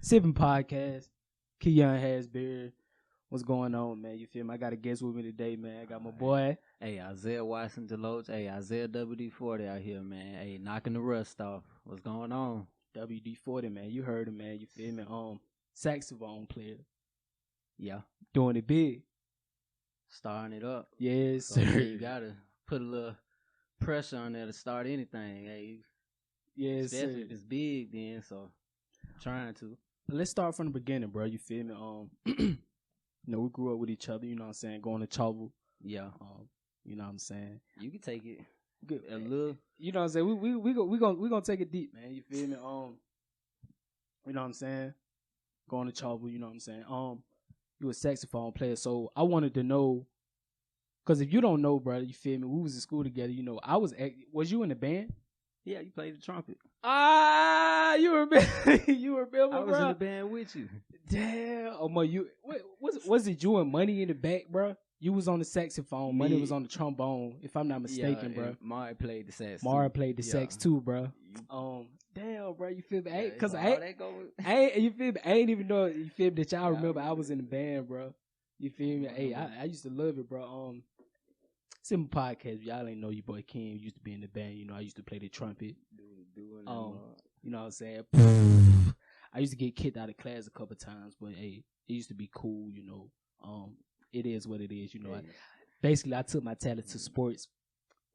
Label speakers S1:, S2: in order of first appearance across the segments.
S1: Sippin podcast. Keon Hasbury. What's going on, man? You feel me? I got a guest with me today, man. I got my boy.
S2: Hey, Isaiah Watson Deloach. Hey, Isaiah WD-40 out here, man. Hey, knocking the rust off. What's going on?
S1: WD-40, man. You heard him, man. You feel me? Saxophone player.
S2: Yeah.
S1: Doing it big.
S2: Starting it up.
S1: Yes,
S2: So,
S1: sir.
S2: you got to put a little pressure on there to start anything. Hey,
S1: yes,
S2: especially
S1: sir.
S2: if it's big then, so trying to.
S1: Let's start from the beginning, bro. You feel me? We grew up with each other, you know what I'm saying? Going to travel.
S2: Yeah.
S1: You know what I'm saying?
S2: You can take it
S1: Good.
S2: a little.
S1: You know what I'm saying? We gonna take it deep, man. You feel me? You know what I'm saying? Going to travel, you know what I'm saying? You a saxophone player, so I wanted to know, because if you don't know, brother, you feel me? We was in school together, you know. Was you in the band?
S2: Yeah, you played the trumpet.
S1: You remember? You remember?
S2: I was in the band with you.
S1: Damn, was it you and Money in the back, bro? You was on the saxophone, Money was on the trombone, if I'm not mistaken, bro.
S2: Mari played the sax.
S1: Mara played the sax too, bro. Damn, bro, you feel me? Because you feel me? I ain't even know you feel me that y'all remember I was in the band, bro. You feel me? Hey, I used to love it, bro. Simple podcast. Y'all ain't know your boy Ken used to be in the band. You know, I used to play the trumpet. You know what I'm saying? I used to get kicked out of class a couple times, but hey, it used to be cool. You know, it is what it is. You know, I took my talent to sports.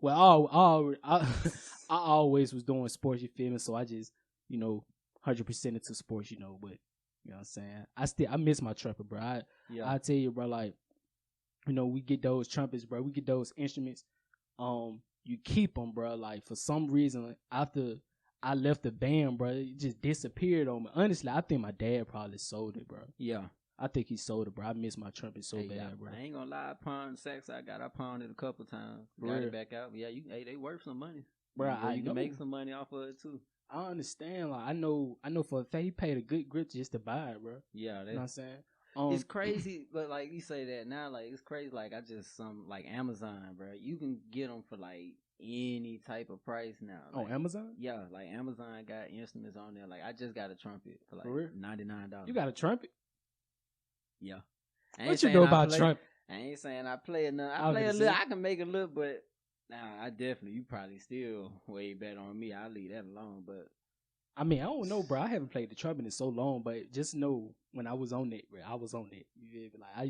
S1: Well, I always was doing sports. You feel me? So I just, 100% into sports. You know, but you know what I'm saying? I miss my trumpet, bro. I tell you, bro, like. We get those trumpets, bro. We get those instruments. You keep them, bro. Like, for some reason, after I left the band, bro, it just disappeared on me. Honestly, I think my dad probably sold it, bro.
S2: Yeah.
S1: I think he sold it, bro. I miss my trumpet so bad, bro.
S2: I ain't gonna lie, I pawned sax. I pawned it a couple times. Got it back out. Yeah, they worth some money. Bro, you can make some money off of it, too.
S1: I understand. Like, I know for a fact he paid a good grip just to buy it, bro.
S2: Yeah.
S1: You know what I'm saying?
S2: It's crazy, but like you say that now, like it's crazy. Like like Amazon, bro. You can get them for like any type of price now. Like,
S1: Amazon?
S2: Yeah, like Amazon got instruments on there. Like I just got a trumpet for like $99.
S1: You got a trumpet?
S2: Yeah.
S1: What you know about trumpet?
S2: I ain't saying I play enough. I play a little. I can make a little, but I definitely you probably still way better on me. I'll leave that alone, but.
S1: I mean, I don't know, bro. I haven't played the trumpet in so long, but just know when I was on it, bro, I was on it. You feel me? Like I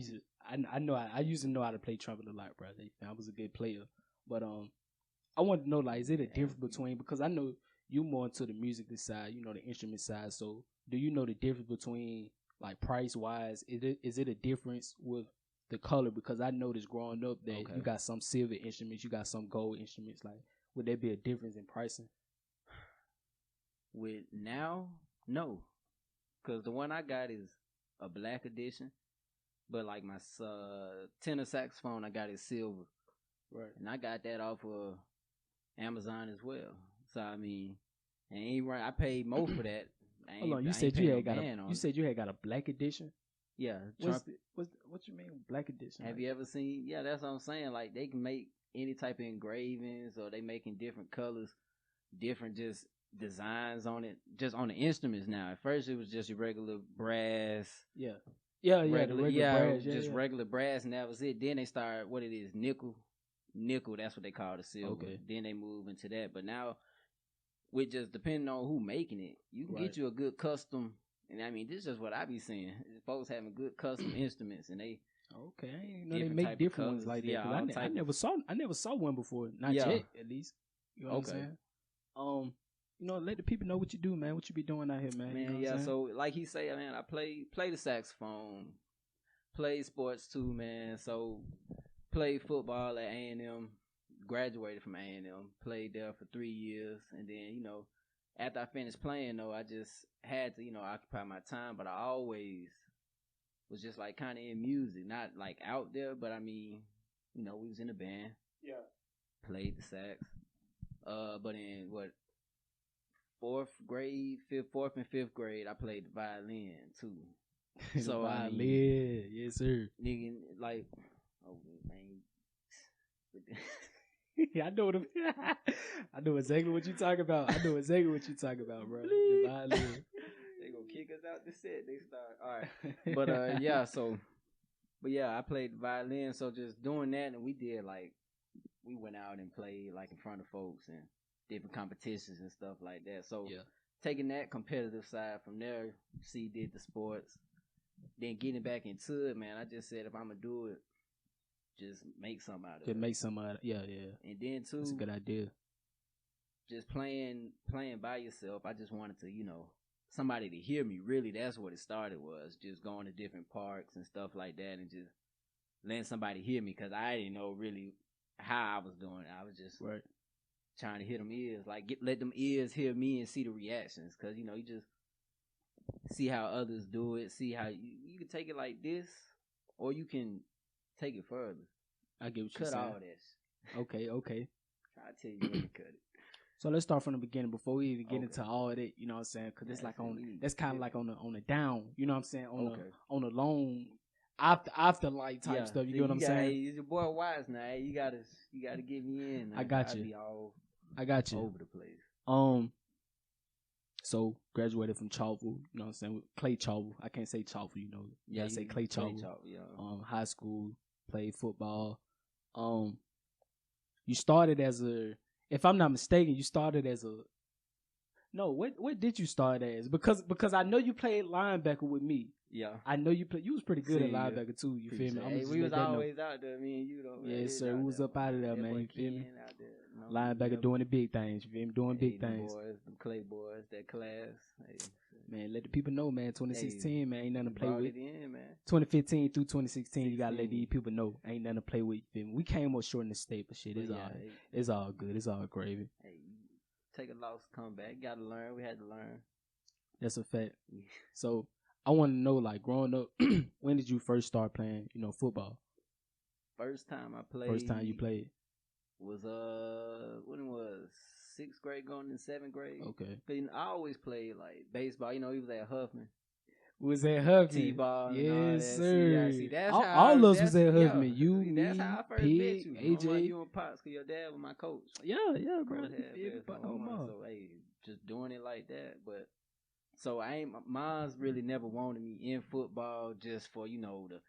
S1: used to know how to play trumpet a lot, bro. I was a good player, but I wanted to know, like, is it a difference between, because I know you more into the music side, the instrument side. So, do you know the difference between, like, price wise? Is it a difference with the color? Because I noticed growing up that you got some silver instruments, you got some gold instruments. Like, would there be a difference in pricing?
S2: With now, no, because the one I got is a black edition, but like my tenor saxophone I got is silver,
S1: right?
S2: And I got that off of Amazon as well. So I mean, it ain't right. I paid more for that.
S1: Hold on, you said you had got a black edition.
S2: Yeah,
S1: what you mean black edition?
S2: Have you ever seen? Yeah, that's what I'm saying. Like they can make any type of engravings, or they making different colors, different just designs on it, just on the instruments now. At first it was just your regular brass. Regular brass, and that was it. Then they started what it is, nickel, that's what they call the silver.
S1: Okay.
S2: Then they move into that. But now, with just depending on who making it, you can get you a good custom. And I mean, this is just what I be seeing. Folks having good custom instruments, and they
S1: I ain't know they make different ones like that.
S2: Yeah,
S1: I never saw one before. Not yet, at least. You know what I'm saying? Let the people know what you do, man. What you be doing out here, man.
S2: Man,
S1: you know
S2: so like he say, man, I play the saxophone, play sports too, man. So played football at A&M, graduated from A&M, played there for 3 years, and then after I finished playing, though, I just had to occupy my time. But I always was just like kind of in music, not like out there, but I mean, we was in a band, played the sax, but in fourth and fifth grade, I played the violin too. So
S1: violin, yes sir.
S2: Nigga, like, oh man,
S1: I know exactly what you talking about. Bro. The violin.
S2: They gonna kick us out the set. They start. All right. But yeah. So, but yeah, I played the violin. So just doing that, and we went out and played like in front of folks and different competitions and stuff like that. So taking that competitive side from there, did the sports, then getting back into it, man. I just said if I'm gonna do it, just make something out of it.
S1: Just make something out of it. Yeah.
S2: And then too,
S1: that's a good idea.
S2: Just playing by yourself. I just wanted to, somebody to hear me. Really, that's what it started, was just going to different parks and stuff like that and just letting somebody hear me, because I didn't know really how I was doing. I was just trying to hear them ears, like let them ears hear me and see the reactions, because you just see how others do it, see how you can take it like this, or you can take it further.
S1: I get what you're saying.
S2: Cut all this.
S1: Okay.
S2: Try to tell you when to cut it.
S1: So let's start from the beginning before we even get into all of that. You know what I'm saying? Because it's like that's kind of like on the down. You know what I'm saying? On the long afterlife type stuff. You know what I'm saying?
S2: Hey, it's your boy Watts now. Hey, you gotta get me in.
S1: I got you. I got you.
S2: Over the place.
S1: So graduated from Chalville. You know what I'm saying? Clay Chalville. I can't say Chalville. You gotta say Clay Chalville. High school, played football. You started as if I'm not mistaken, you started as what did you start as? Because I know you played linebacker with me.
S2: Yeah.
S1: I know you was pretty good at linebacker too, you feel me?
S2: Hey, we was always out there, me and you though.
S1: Yes, sir. We was up out of there, man, you feel me? Linebacker doing the big things, you feel me? Doing big things.
S2: The Clay boys, that class. Hey.
S1: Man, let the people know, man. 2016, man, ain't nothing to play with.
S2: 2015
S1: through 2016, you gotta let these people know, ain't nothing to play with. You feel me? We came up short in the state, but shit, it's all good. It's all gravy.
S2: Hey, take a loss, come back. You gotta learn. We had to learn.
S1: That's a fact. So I want to know, like, growing up, when did you first start playing, football?
S2: First time
S1: you played
S2: was when it was 6th grade going in 7th grade.
S1: Okay.
S2: Cause I always played like baseball. He was at Huffman.
S1: Was at Huffman.
S2: T-ball.
S1: Yes, sir.
S2: See, that's
S1: all of us was at Huffman. You,
S2: that's
S1: me,
S2: how I first
S1: Pig,
S2: met you.
S1: AJ.
S2: You and Pops, cause your dad was my coach.
S1: Yeah, bro.
S2: So hey, just doing it like that. But so mine's really never wanted me in football just for the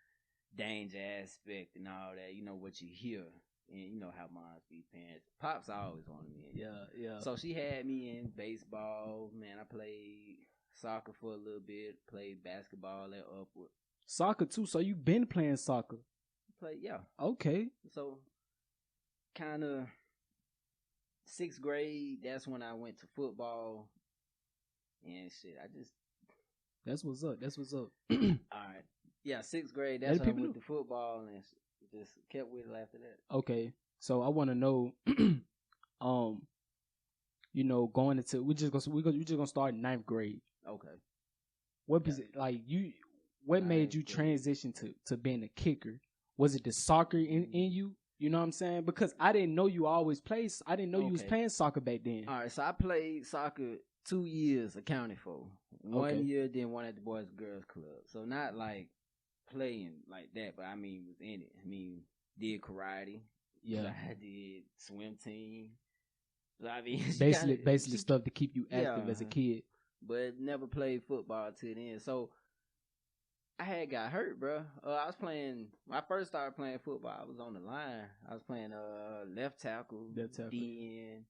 S2: danger aspect and all that. What you hear. And you know how moms be parents. Pops always wanted me in.
S1: Yeah.
S2: So she had me in baseball. Man, I played soccer for a little bit. Played basketball at Upward.
S1: Soccer too. So you been playing soccer?
S2: Yeah.
S1: Okay.
S2: So kind of 6th grade. That's when I went to football. And shit,
S1: That's what's up.
S2: All right. Yeah, 6th grade. That's when I went to football and just kept with it after that.
S1: Okay, so I want to know, going into we're just gonna start in 9th grade.
S2: Okay.
S1: What was it like? What made you transition to being a kicker? Was it the soccer in you? You know what I'm saying? Because I didn't know you always played. I didn't know you was playing soccer back then.
S2: All right, so I played soccer 2 years accounted for. 1 year, then one at the Boys and Girls Club. So not like playing like that, but I mean was in it. I mean, did karate.
S1: Yeah.
S2: So I did swim team. So I mean,
S1: basically stuff to keep you active as a kid.
S2: But never played football till then. So I had got hurt, bro. I was playing. When I first started playing football, I was on the line. I was playing left tackle, DN,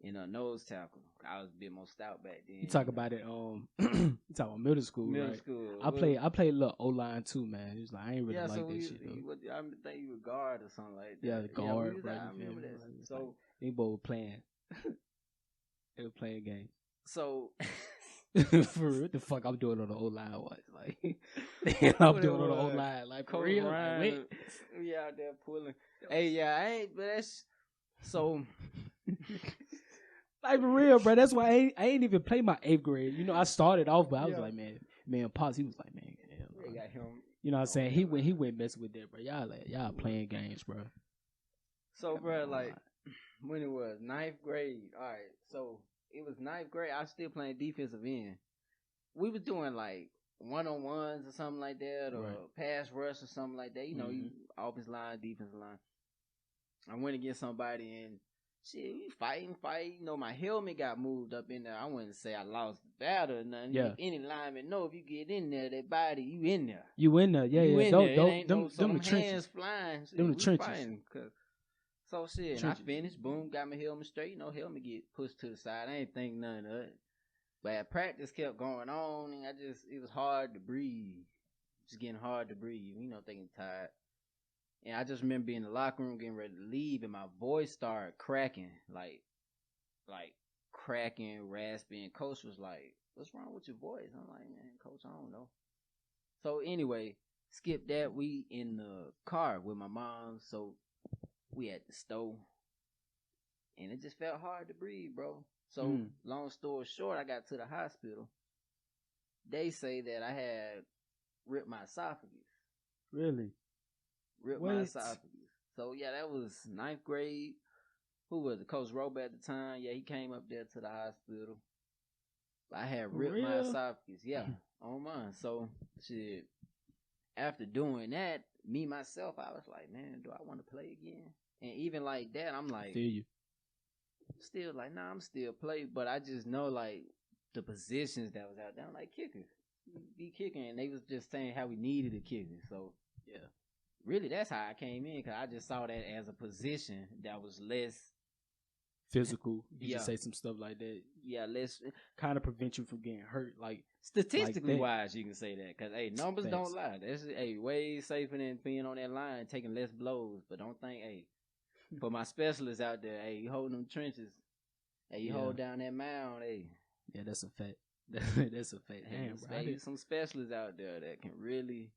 S2: and nose tackle. I was a bit more stout back then.
S1: You talk about it. You talk about middle school, right?
S2: School.
S1: I played a little O line too, man. It was like I ain't really like that shit.
S2: I think you were guard or something like that.
S1: Yeah, guard.
S2: Right, I remember that. So
S1: they both were playing. They were playing games.
S2: So.
S1: For what the fuck I'm doing on the O line was like, damn, I'm doing on the O line like for real.
S2: We out there pulling. Hey, yeah, I ain't. But that's so.
S1: Like for real, bro. That's why I ain't even play my 8th grade. I started off, but I was like, man, Pops, he was like, man,
S2: they got him.
S1: You know what I'm saying? He went messing with that, bro. Y'all playing games, bro.
S2: So, bro, like when it was 9th grade, all right. So it was 9th grade. I was still playing defensive end. We was doing like 1-on-1s or something like that, or pass rush or something like that. You offensive line, defensive line. I went against somebody and shit, we fighting. You know, my helmet got moved up in there. I wouldn't say I lost the battle or nothing.
S1: Yeah.
S2: Any lineman know if you get in there, that body, you in there.
S1: You in there, yeah,
S2: you
S1: yeah.
S2: In
S1: Don't,
S2: there.
S1: don't,
S2: It ain't
S1: them,
S2: no, so
S1: them the
S2: hands
S1: trenches.
S2: flying. Shit,
S1: Them the
S2: we
S1: trenches.
S2: Fighting, so shit, and I finished. Boom, got my helmet straight. You know, helmet get pushed to the side. I ain't think none of it. But practice kept going on, and it was hard to breathe. Just getting hard to breathe. You know, thinking tired. And I just remember being in the locker room getting ready to leave, and my voice started cracking, like cracking, rasping. Coach was like, "What's wrong with your voice?" I'm like, "Man, Coach, I don't know." So anyway, skip that. We in the car with my mom, so we at the stove, and it just felt hard to breathe, bro. So long story short, I got to the hospital. They say that I had ripped my esophagus.
S1: Really?
S2: Ripped my esophagus. So yeah, that was 9th grade. Who was it? Coach Robert at the time. Yeah, he came up there to the hospital. I had ripped my esophagus. Yeah, on mine. So shit. After doing that, me myself, I was like, man, do I want to play again? And even like that, I'm like,
S1: I feel you.
S2: Still like, nah, I'm still play, but I just know like the positions that was out there. I'm like, kicker, be kicking, and they was just saying how we needed a kicker. So yeah, really, that's how I came in, because I just saw that as a position that was less
S1: physical. You just say some stuff like that.
S2: Yeah, less
S1: kind of prevent you from getting hurt. Like
S2: statistically wise, you can say that, because hey, numbers
S1: Thanks.
S2: don't lie. That's way safer than being on that line taking less blows. But don't think, hey, for my specialists out there, hey, you hold them trenches, hey, you hold down that mound, hey.
S1: Yeah, that's a fact. That's a fact. Damn, bro.
S2: There's some specialists out there that can really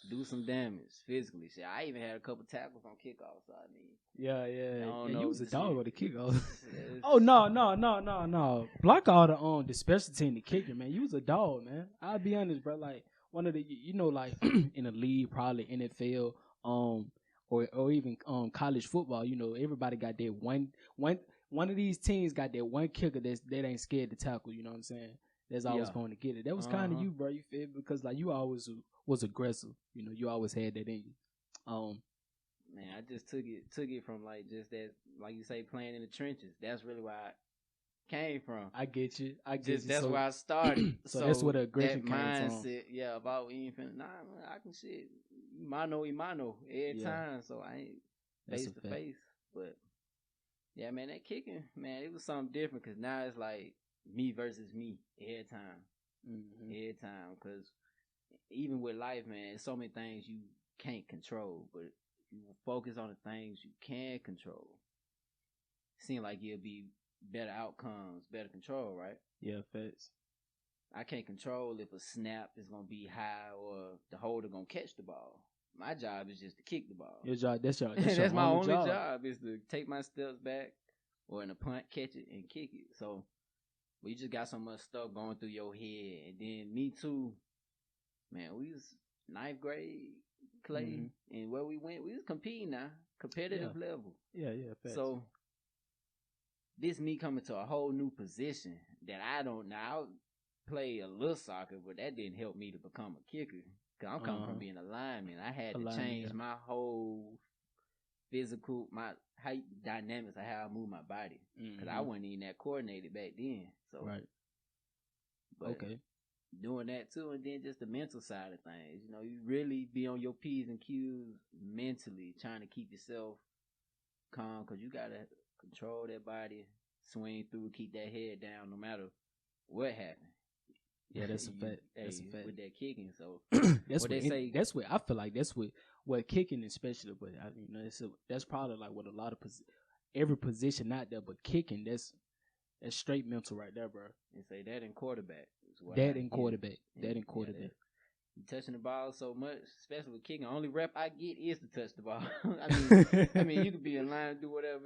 S2: do some damage physically. Shit, I even had a couple tackles on kickoffs. So I mean,
S1: yeah. You was a dog on the kickoff.
S2: Yes.
S1: Oh no. Block all the special team, the kicker, man. You was a dog, man. I'll be honest, bro. Like one of the, like in the league, probably NFL, or even college football. Everybody got that one of these teams got that one kicker that ain't scared to tackle. You know what I'm saying? That's always going to get it. That was kind of you, bro. You feel? Because like you always was aggressive. You always had that in you.
S2: Man, I just took it from like just that, like you say, playing in the trenches. That's really where I came from.
S1: I get you.
S2: That's where I started.
S1: so that's where the aggression
S2: came mindset, from. Yeah, about we ain't finna. Nah, I can shit. Mano every time. So I ain't face to face. But yeah, man, that kicking, man, it was something different, because now it's like me versus me every time. Every time, because even with life, man, there's so many things you can't control, but you focus on the things you can control. Seem like it'll be better outcomes, better control, right?
S1: Yeah, facts.
S2: I can't control if a snap is gonna be high or the holder gonna catch the ball. My job is just to kick the ball.
S1: Your job, that's
S2: that's my only job is to take my steps back, or in a punt, catch it and kick it. So we just got so much stuff going through your head. And then me too, man, we was 9th grade, Clay, and where we went, we was competing now, competitive level.
S1: Yeah, facts.
S2: So this me coming to a whole new position that I don't now play a little soccer, but that didn't help me to become a kicker. Cause I'm coming from being a lineman. I had to change my whole physical, my height dynamics of how I move my body. Cause I wasn't even that coordinated back then. So
S1: right.
S2: But doing that too, and then just the mental side of things. You really be on your P's and Q's mentally, trying to keep yourself calm, cause you gotta control that body, swing through, keep that head down, no matter what happens.
S1: Yeah, that's a fact. That's a fact.
S2: With that kicking, so
S1: that's what they say. That's what I feel like. That's what kicking, especially. But that's probably like what a lot of every position out there. But kicking, that's straight mental right there, bro.
S2: And say that in quarterback.
S1: That in quarterback.
S2: You touching the ball so much, especially with kicking. Only rep I get is to touch the ball. I mean, you could be in line, do whatever.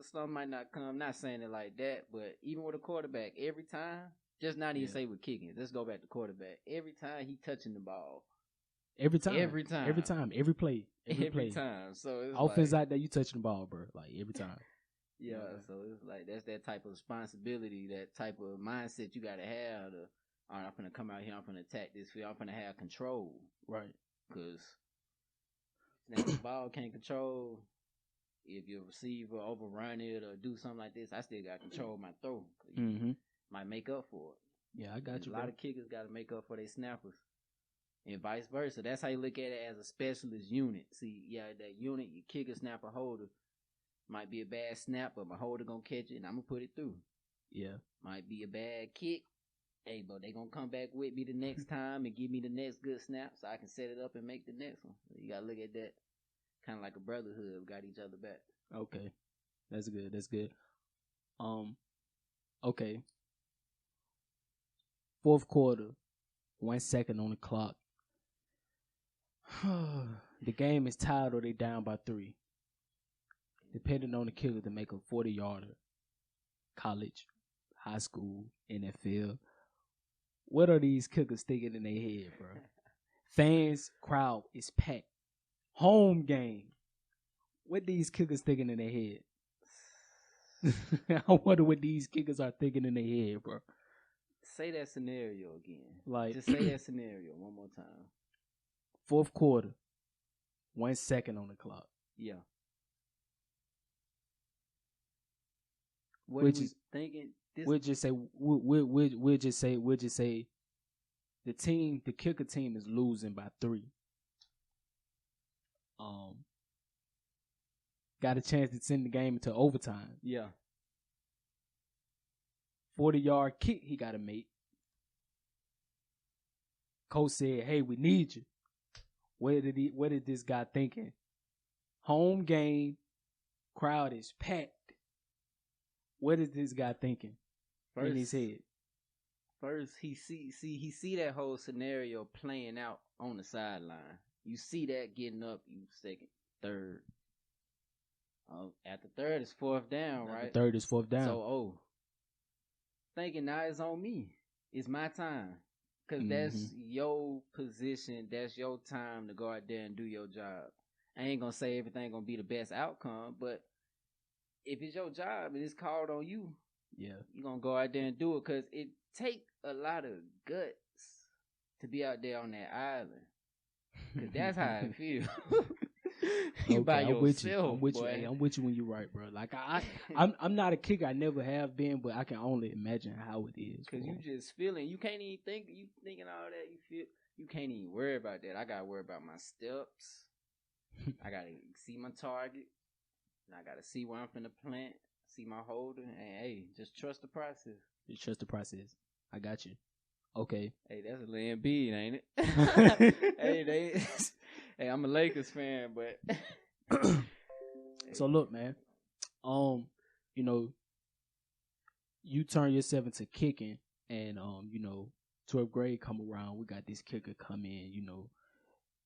S2: Some might not come. I'm not saying it like that, but even with a quarterback, every time. Just not even say with kicking. Let's go back to quarterback. Every time he touching the ball.
S1: Every time. Every play. Every
S2: time. So it's
S1: offense out there, you touching the ball, bro. Like every time.
S2: Yeah, so it's like that's that type of responsibility, that type of mindset you gotta have to, all right, I'm gonna come out here, I'm gonna attack this field, I'm gonna have control.
S1: Right.
S2: Cause now the ball can't control, if your receiver overrun it or do something like this, I still got control of my throw. Might make up for it.
S1: Yeah, I got you.
S2: A lot of kickers got to make up for their snappers. And vice versa. That's how you look at it as a specialist unit. See, yeah, that unit, your kicker, snapper, holder, might be a bad snap, but my holder gonna catch it and I'm gonna put it through.
S1: Yeah.
S2: Might be a bad kick. Hey, but they gonna come back with me the next time and give me the next good snap so I can set it up and make the next one. You gotta look at that kind of like a brotherhood. We got each other back.
S1: Okay. That's good. That's good. Okay. Fourth quarter, 1 second on the clock. The game is tied or they down by 3. Depending on the kicker to make a 40-yarder. College, high school, NFL. What are these kickers thinking in their head, bro? Fans, crowd is packed. Home game. What these kickers thinking in their head? I wonder what these kickers are thinking in their head, bro.
S2: Say that scenario again.
S1: Like,
S2: just say that scenario one more time.
S1: Fourth quarter, 1 second on the clock.
S2: Yeah. What are we thinking?
S1: We'll just say the kicker team is losing by 3. Got a chance to send the game into overtime.
S2: Yeah.
S1: 40-yard kick he got to make. Coach said, "Hey, we need you." What did this guy thinking? Home game, crowd is packed. What is this guy thinking in his head?
S2: First, he see that whole scenario playing out on the sideline. You see that getting up, you second, third. At the third, it's fourth down, right?
S1: The third is fourth down.
S2: So, thinking now it's on me. It's my time. Because that's your position. That's your time to go out there and do your job. I ain't going to say everything going to be the best outcome, but if it's your job and it's called on you,
S1: yeah,
S2: you're going to go out there and do it because it take a lot of guts to be out there on that island. Because that's how I feel. You by yourself,
S1: I'm with you. Hey, I'm with you when you're right, bro. Like I'm not a kicker. I never have been, but I can only imagine how it is.
S2: Because you just feeling. You can't even think. You thinking all that. You feel. You can't even worry about that. I gotta worry about my steps. I gotta see my target. And I gotta see where I'm finna plant. See my holder. And hey, just trust the process.
S1: Just trust the process. I got you. Okay.
S2: Hey, that's a little Embiid, ain't it? Hey, I'm a Lakers fan, but
S1: so look, man. You know, you turn yourself into kicking, and 12th grade come around. We got this kicker come in.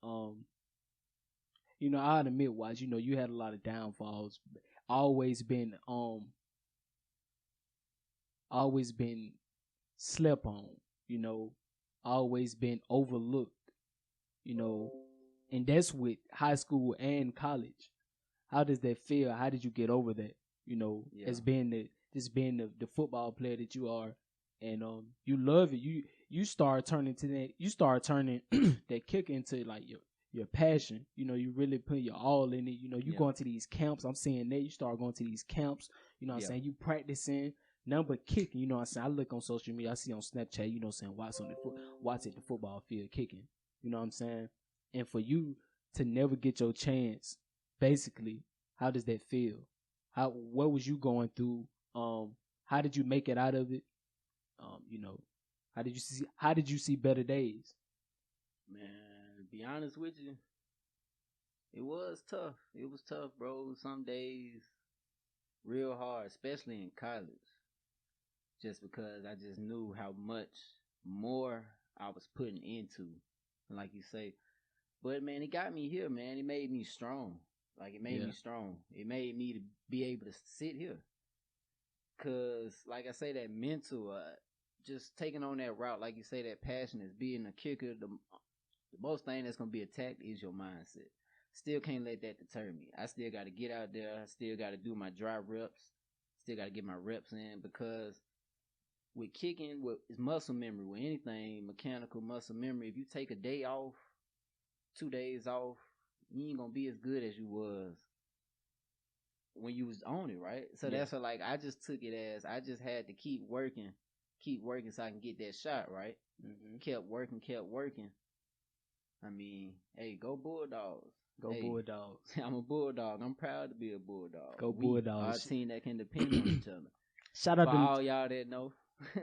S1: I'll admit, Watts, you had a lot of downfalls. Always been slept on. Always been overlooked. And that's with high school and college. How does that feel? How did you get over that? As being the football player that you are, and you love it. You start turning to that. You start turning that kick into like your passion. You really put your all in it. You going to these camps. I'm saying that you start going to these camps. What I'm saying? You practicing nothing but kicking. What I'm saying? I look on social media. I see on Snapchat. Watts Watts at the football field kicking. What I'm saying? And for you to never get your chance, basically, how does that feel? What was you going through? How did you make it out of it? How did you see better days?
S2: Man, to be honest with you, it was tough. It was tough, bro. Some days real hard, especially in college. Just because I just knew how much more I was putting into. And like you say, but man, it got me here, man. It made me strong. Like it made me strong. It made me to be able to sit here. Cause like I say, that mental, just taking on that route, like you say, that passion is being a kicker. The most thing that's gonna be attacked is your mindset. Still can't let that deter me. I still got to get out there. I still got to do my dry reps. Still got to get my reps in because with kicking, it's muscle memory. With anything, mechanical muscle memory. If you take a day off, 2 days off, you ain't gonna be as good as you was when you was on it, right? So that's what, like, I just took it as I just had to keep working so I can get that shot, right? Mm-hmm. Kept working. I mean, hey, go Bulldogs.
S1: Bulldogs.
S2: I'm a Bulldog. I'm proud to be a Bulldog.
S1: Go Bulldogs.
S2: Our team that can depend on each other.
S1: Shout out
S2: to all y'all that know.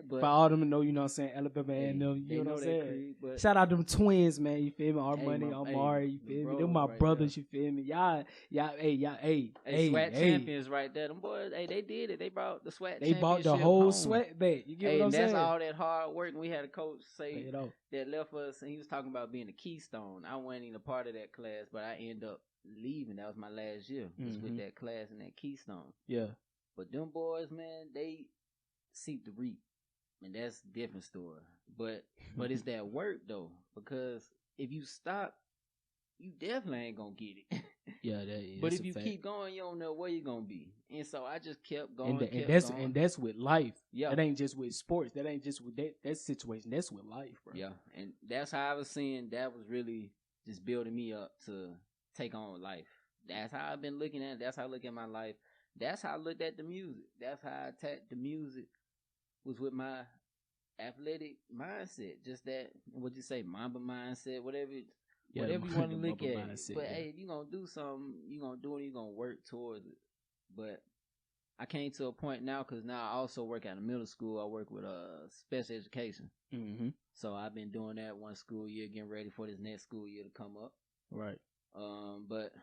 S1: But for all them to know, you know what I'm saying, Alabama and them, you know what I'm saying? Creed, shout out them twins, man, you feel me? Our money, Amari, you feel me? Them my brothers, you feel me? Y'all,
S2: SWAT champions right there. Them boys, they did it. They brought the SWAT championship.
S1: They bought the whole SWAT back. You get what I'm saying?
S2: That's all that hard work. And we had a coach say that left us, and he was talking about being a Keystone. I wasn't even a part of that class, but I ended up leaving. That was my last year. Was with that class and that Keystone.
S1: Yeah.
S2: But them boys, man, they seek to reap. And that's a different story. But it's that work though. Because if you stop, you definitely ain't gonna get it.
S1: Yeah, that is.
S2: But if you keep going, you don't know where you're gonna be. And so I just kept going.
S1: And that's with life. Yeah. That ain't just with sports. That ain't just with that situation. That's with life, bro.
S2: Yeah. And that's how I was seeing that was really just building me up to take on life. That's how I've been looking at it. That's how I look at my life. That's how I looked at the music. That's how I attacked the music. Was with my athletic mindset, just that, what you say, Mamba mindset, whatever you want to look at. Mindset, but hey, if you gonna do something, you gonna do it. You gonna work towards it. But I came to a point now because now I also work at a middle school. I work with special education. Mm-hmm. So I've been doing that one school year, getting ready for this next school year to come up.
S1: Right.
S2: But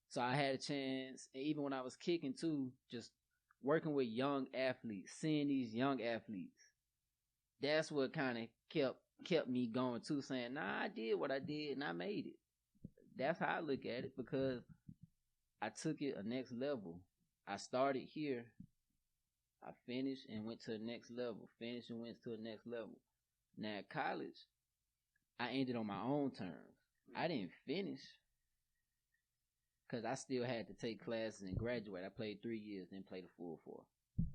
S2: so I had a chance, even when I was kicking too, just working with young athletes, seeing these young athletes, that's what kind of kept me going too, saying, nah, I did what I did and I made it. That's how I look at it, because I took it a next level. I started here, I finished and went to the next level, finished and went to the next level. Now at college, I ended on my own terms. I didn't finish because I still had to take classes and graduate. I played 3 years, then played the full 4.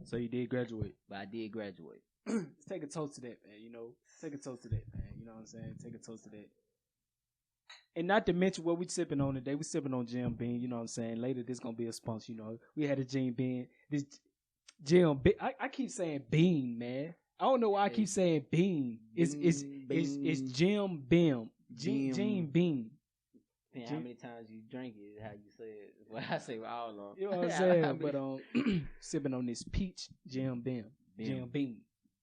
S1: So you did graduate?
S2: But I did graduate.
S1: Let's take a toast to that, man. You know, take a toast to that, man. You know what I'm saying? Take a toast to that. And not to mention what we sipping on today. We sipping on Jim Beam. You know what I'm saying? Later, this gonna be a sponsor. You know, we had a Jim Beam. This Jim Beam. I keep saying Beam, man. I don't know why I keep saying Beam. It's Jim Beam. Jim Beam.
S2: And how many times you drink it, how you say it. Well, I say all along.
S1: You know what I'm saying? But sipping on this peach Jim Beam. Jim Beam.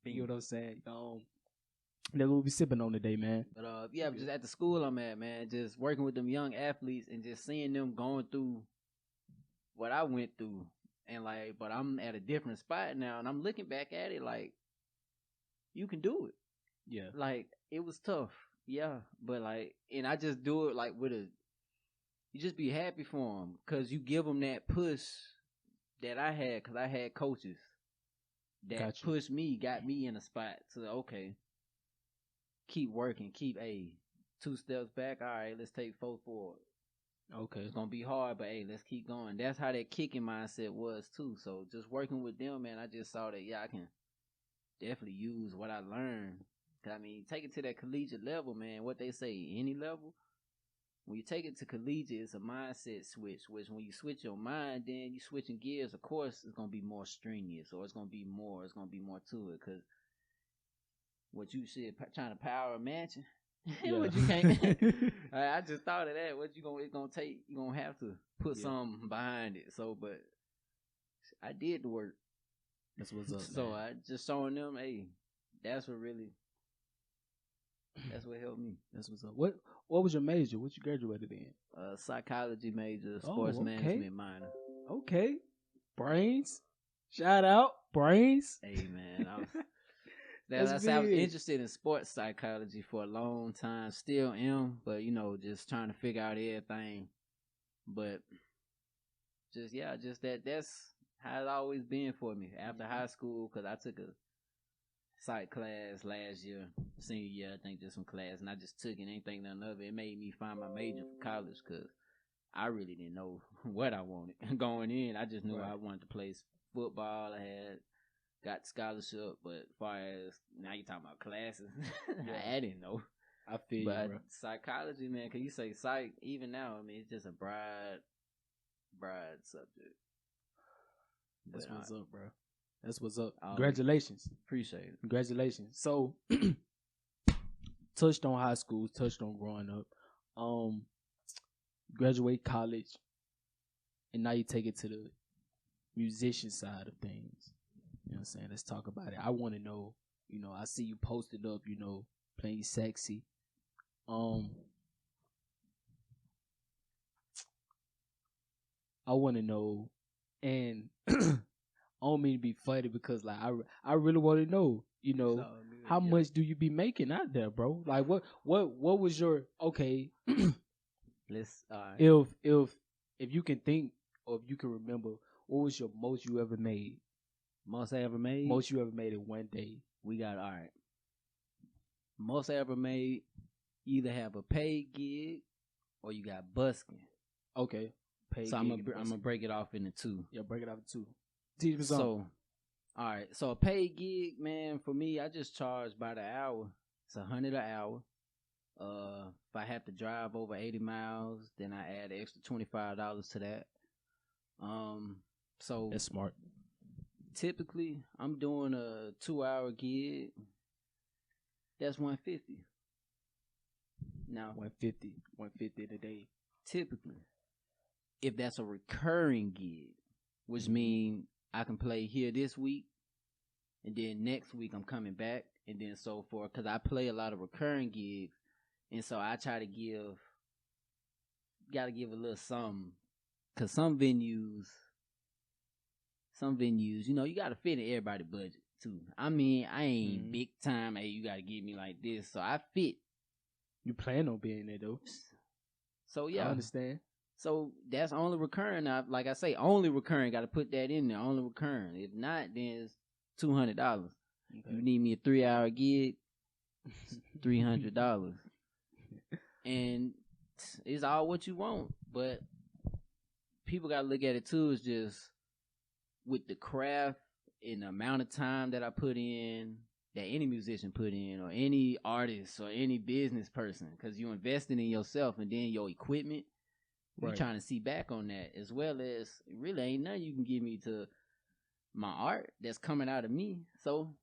S1: You know what I'm saying? That's what we sipping on today, man.
S2: But just at the school I'm at, man, just working with them young athletes and just seeing them going through what I went through. And but I'm at a different spot now, and I'm looking back at it like, you can do it.
S1: Yeah.
S2: Like, it was tough. Yeah. But and I just do it you just be happy for them, because you give them that push that I had, because I had coaches that pushed me, got me in a spot to, okay, keep working, keep 2 steps back. All right, let's take 4 forward.
S1: Okay.
S2: It's going to be hard, but let's keep going. That's how that kicking mindset was too. So just working with them, man, I just saw that, I can definitely use what I learned. I mean, take it to that collegiate level, man. What they say, any level. When you take it to collegiate, it's a mindset switch, which when you switch your mind, then you switching gears, of course, it's going to be more strenuous, or it's going to be more to it, because what you said, trying to power a mansion, what you can't. I just thought of that. What it's going to take, you're going to have to put something behind it. So, but I did the work.
S1: That's what's up,
S2: So
S1: man.
S2: I just showing them, that's what helped me.
S1: That's what's up. What was your major? What you graduated in?
S2: Psychology major, sports management minor.
S1: Okay. Brains. Shout out. Brains.
S2: Hey, man. I was interested in sports psychology for a long time. Still am, but, just trying to figure out everything. But just that's how it's always been for me. After high school, because I took a psych class last year, senior year, I think, just some class, and I just took it, ain't think nothing of it. It made me find my major for college, because I really didn't know what I wanted going in. I just knew I wanted to play football. I had got scholarship, but as far as now you're talking about classes, I didn't know.
S1: I feel you, bro.
S2: Psychology, man, because you say psych, even now, I mean, it's just a broad subject.
S1: That's what's up, bro. That's what's up. Congratulations.
S2: Appreciate it.
S1: Congratulations. So, touched on high school, touched on growing up. Graduate college, and now you take it to the musician side of things. You know what I'm saying? Let's talk about it. I want to know, I see you posted up, playing sexy. I want to know, and I don't mean to be funny because like I really want to know, how much do you be making out there, bro? Like what was your okay?
S2: Let's
S1: if you can think or if you can remember, what was your most you ever made?
S2: Most I ever made?
S1: Most you ever made in one day.
S2: We got all right. Most I ever made, either have a paid gig or you got busking.
S1: Okay. Paid
S2: so I'm gonna break it off into two.
S1: Yeah, break it off into two.
S2: So, all right. So a paid gig, man, for me, I just charge by the hour. It's $100 an hour. If I have to drive over 80 miles, then I add an extra $25 to that. So
S1: that's smart.
S2: Typically, I'm doing a 2-hour gig. That's $150. Now, $150 in a day. Typically, if that's a recurring gig, which means I can play here this week, and then next week I'm coming back, and then so forth. Because I play a lot of recurring gigs, and so I try to gotta give a little something. Because some venues, you gotta fit in everybody's budget too. I mean, I ain't big time. Hey, you gotta give me like this, so I fit.
S1: You plan on being there though.
S2: So yeah,
S1: I understand.
S2: So that's only recurring. Now, like I say, only recurring. Got to put that in there. Only recurring. If not, then it's $200. Okay. You need me a 3-hour gig, $300, and it's all what you want. But people got to look at it too. It's just with the craft and the amount of time that I put in, that any musician put in, or any artist or any business person, because you're investing in yourself and then your equipment. You're trying to see back on that, as well as really ain't nothing you can give me to my art that's coming out of me. So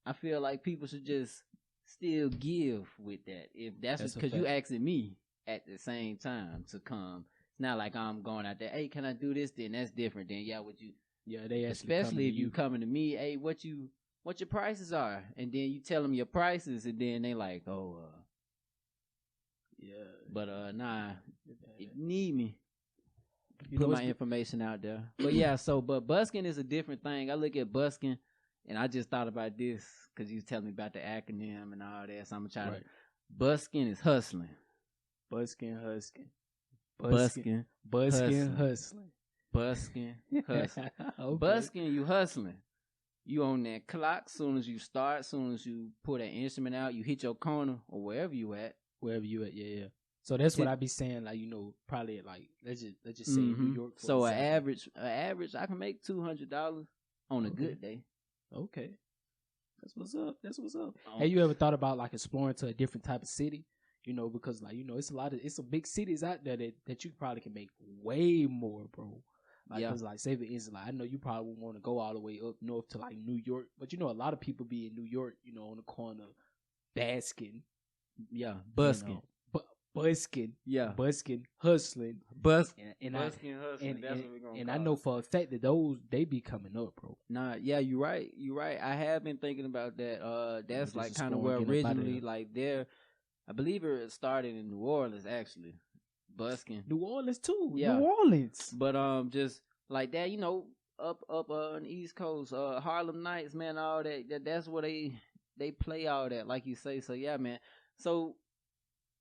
S2: I feel like people should just still give with that. If that's because you asking me at the same time to come. It's not like I'm going out there, hey, can I do this? Then that's different. Then
S1: they
S2: especially if you coming to me, hey, what your prices are, and then you tell them your prices, and then they like, yeah. But nah, if you need me, put my information out there. But yeah, but busking is a different thing. I look at busking, and I just thought about this because you was telling me about the acronym and all that. So I'm gonna try to. Busking is hustling.
S1: Busking, hustling.
S2: Busking,
S1: hustling.
S2: Busking, hustling. Okay. Busking, you hustling. You on that clock. Soon as you start, soon as you put an instrument out, you hit your corner or wherever you at.
S1: Yeah. So that's what I be saying, like, probably like let's just say New York.
S2: So an average, I can make $200 on a good day.
S1: Okay, that's what's up. Have you ever thought about like exploring to a different type of city? Because like it's some big cities out there that you probably can make way more, bro. Like, cause like say for instance, like I know you probably want to go all the way up north to like New York, but a lot of people be in New York, on the corner, basking.
S2: Yeah, busking.
S1: Busking.
S2: Yeah.
S1: Busking, hustling.
S2: Busking,
S1: hustling.
S2: That's what we're going to
S1: And I know for a fact that they be coming up, bro.
S2: Nah, yeah, you're right. I have been thinking about that. That's like kind of where originally, like I believe it started in New Orleans, actually. Busking.
S1: New Orleans, too.
S2: Yeah.
S1: New Orleans.
S2: But, just like that, up on the East Coast, Harlem Nights, man, all that. That's where they play all that, like you say. So yeah, man. So,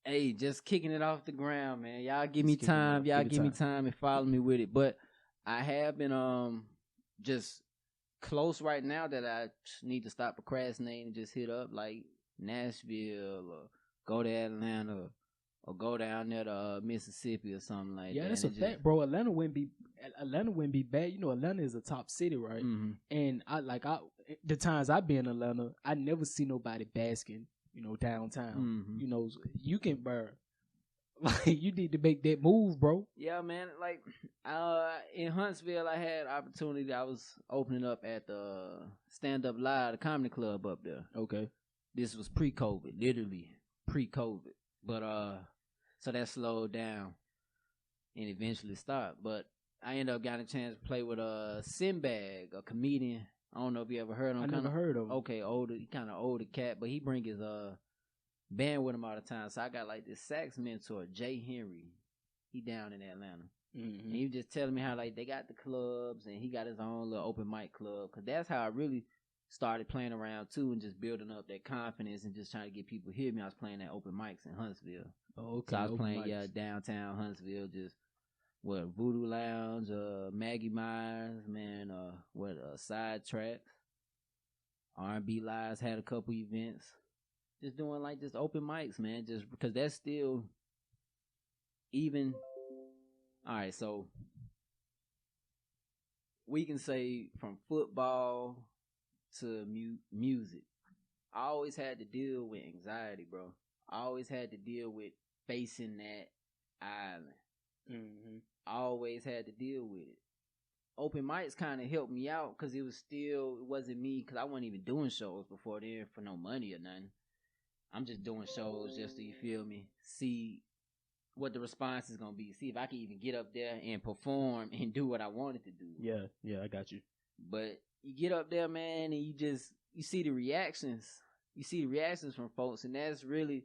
S2: hey, just kicking it off the ground, man. Y'all give me time. Y'all give me time and follow me with it. But I have been just close right now that I need to stop procrastinating and just hit up like Nashville or go to Atlanta or go down there to Mississippi or something like that.
S1: Yeah, that's a fact, bro. Atlanta wouldn't be bad. Atlanta is a top city, right?
S2: Mm-hmm.
S1: And the times I've been in Atlanta, I never see nobody basking, downtown.
S2: Mm-hmm.
S1: You can burn Like, you need to make that move, bro.
S2: Yeah, man. Like, in Huntsville, I had opportunity. I was opening up at the Stand Up Live, the comedy club up there.
S1: Okay.
S2: This was pre-COVID, literally pre-COVID. But so that slowed down and eventually stopped. But I ended up getting a chance to play with Sinbad, a comedian. I don't know if you ever heard of him.
S1: I never heard of him.
S2: Okay, kind of older cat, but he bring his band with him all the time. So I got like this sax mentor, Jay Henry. He down in Atlanta. Mm-hmm. And he was just telling me how like they got the clubs and he got his own little open mic club. Cause that's how I really started playing around too and just building up that confidence and just trying to get people to hear me. I was playing at open mics in Huntsville.
S1: Oh, okay.
S2: So I was
S1: open
S2: playing
S1: mics.
S2: downtown Huntsville, just Voodoo Lounge, Maggie Myers, man, Side Tracks, R&B Lives had a couple events. Just doing like just open mics, man, just because that's still even. All right, so we can say from football to music, I always had to deal with anxiety, bro. I always had to deal with facing that island. Mm-hmm. I always had to deal with it. Open mics kind of helped me out because it wasn't me, because I wasn't even doing shows before then for no money or nothing. I'm just doing shows just so, you feel me, see what the response is going to be. See if I can even get up there and perform and do what I wanted to do.
S1: Yeah, I got you.
S2: But you get up there, man, and you see the reactions. You see the reactions from folks, and that's really,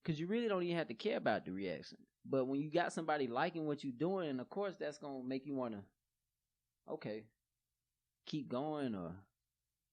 S2: because you really don't even have to care about the reaction. But when you got somebody liking what you're doing, and of course that's going to make you want to, okay, keep going, or